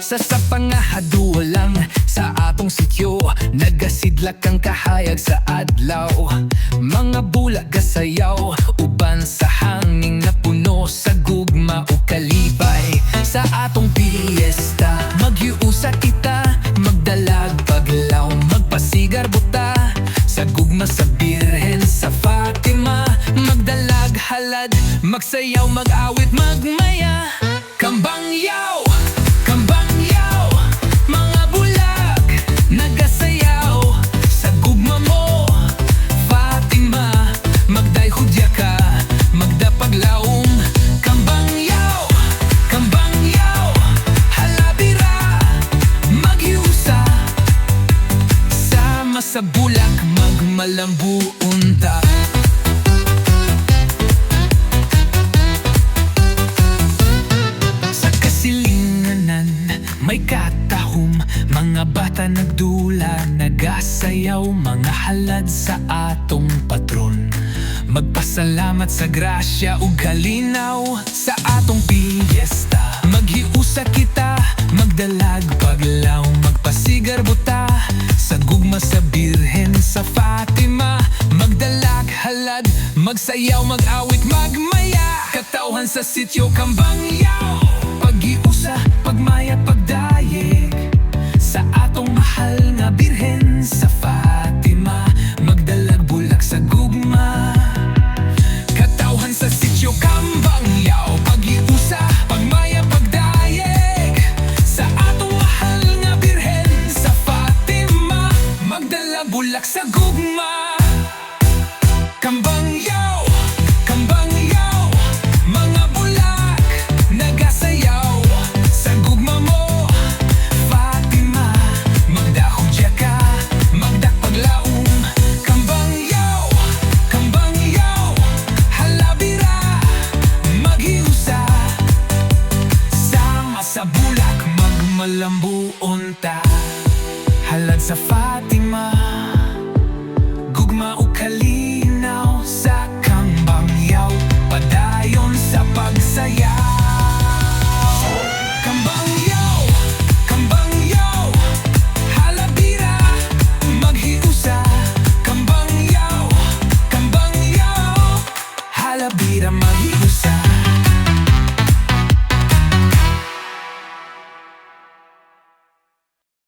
Sa pangahadulang sa atong sityo, nagasidlak ang kahayag sa adlaw. Mga bulag gasayaw, uban sa hangin na puno sa gugma o kalibay. Sa atong piyesta, maghiusa kita, magdalag paglaw, magpasigar buta. Sa gugma sa Birhen sa Fatima, magdalag halad, magsayaw, mag-awit, magmaya. Kambangyaw, kambangyaw, mga bulag nagasayaw. Sa gugma mo, Fatima, magday hudya ka, magdapaglaom. Kambangyaw, kambangyaw, halabira, maghiusa. Sama sa bulag, magmalambuon ta. May katahom, mga bata nagdula, nagasayaw, mga halad sa atong patron. Magpasalamat sa grasya ug kalinaw sa atong piyesta. Maghiusa kita, magdalag paglaw, magpasigar buta. Sa gugma sa Birhen sa Fatima, magdalag halad, magsayaw, mag-awit, magmaya. Katawhan sa sityo, Kambangyaw.